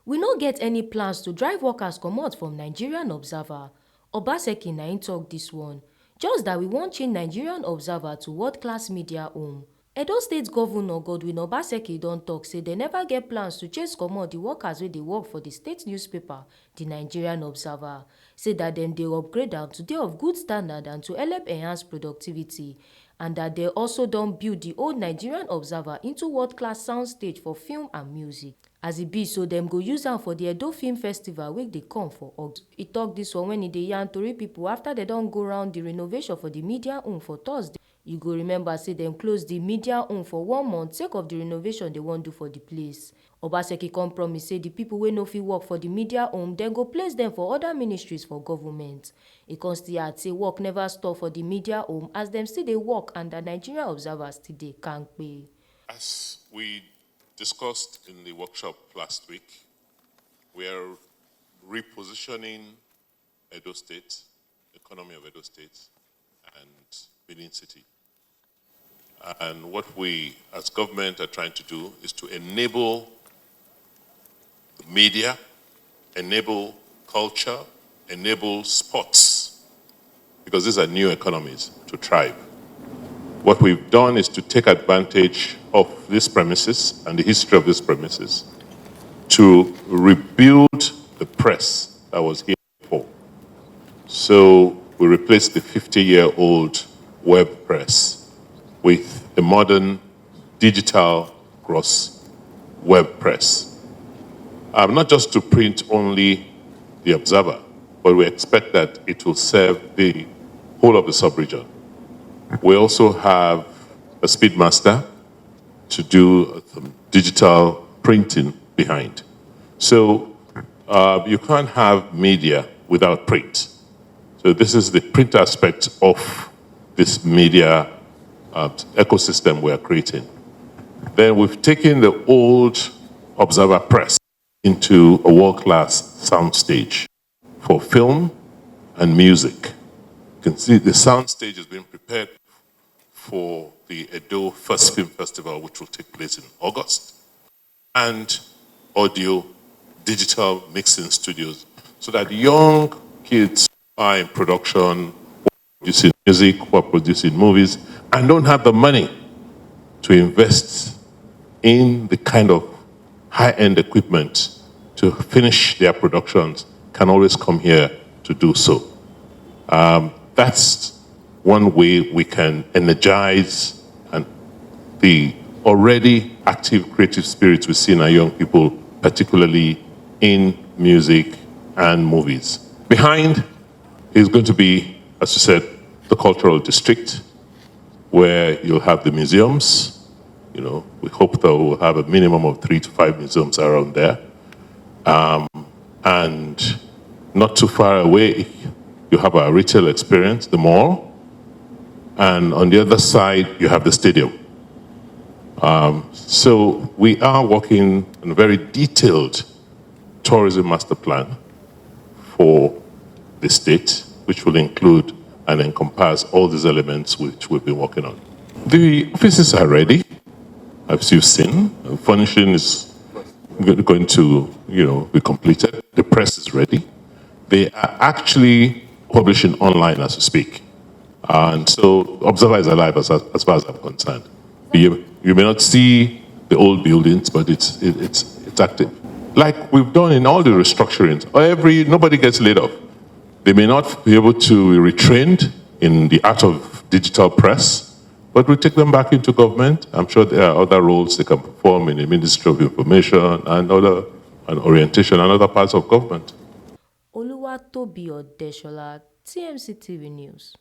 We no get any plans to drive workers comot from Nigerian Observer. Obaseki na im talk dis one. Just that we wan change Nigerian Observer to world-class media home. Edo State Governor Obaseki don talk say dem never get plans to chase comot di workers wey dey work for di state newspaper, di Nigerian Observer. Say dat dem dey upgrade am to dey of good standard and to help enhance productivity, and dat dem also don build di old Nigerian Observer into world-class soundstage for film and music. As e be so, dem go use am for di Edo Film Festival wey dey come for August. E tok dis one wen e dey yarn tori pipo after dem don go round di renovation for di media home for Thursday. You go remember say dem close di media home for 1 month sake of di renovation dey wan do for di place. Obaseki come promise say di pipo wey no fit work for di media home dem go place dem for oda ministries for government. E come still add say work never stop for di media home as dem still dey work and di Nigerian Observer still dey kampe. As we discussed in the workshop last week, we are repositioning Edo State, economy of Edo State, and Benin City. And what we, as government, are trying to do is to enable the media, enable culture, enable sports, because these are new economies to thrive. What we've done is to take advantage of these premises and the history of these premises to rebuild the press that was here before. So we replaced the 50-year-old web press with a modern digital gross web press. Not just to print only the Observer, but we expect that it will serve the whole of the sub-region. We also have a Speedmaster to do some digital printing behind. So you can't have media without print. So this is the print aspect of this media ecosystem we are creating. Then we've taken the old Observer Press into a world-class soundstage for film and music. You can see the soundstage is being prepared for the Edo First Film Festival, which will take place in August, and audio, digital mixing studios, so that young kids are in production, producing music, who are producing movies, and don't have the money to invest in the kind of high-end equipment to finish their productions, can always come here to do so. That's one way we can energize and the already active creative spirits we see in our young people, particularly in music and movies. Behind is going to be, as you said, the cultural district, where you'll have the museums. You know, we hope that we'll have a minimum of 3 to 5 museums around there. And not too far away, you have our retail experience, the mall. And on the other side, you have the stadium. So we are working on a very detailed tourism master plan for the state, which will include and encompass all these elements which we've been working on. The offices are ready, as you've seen. Furnishing is going to, be completed. The press is ready. They are actually publishing online as we speak. And so Observer is alive as far as I'm concerned. You may not see the old buildings, but it's active. Like we've done in all the restructurings, nobody gets laid off. They may not be able to be retrained in the art of digital press, but we take them back into government. I'm sure there are other roles they can perform in the Ministry of Information and orientation and other parts of government. Oluwatobi Odeshola, TMC TV News.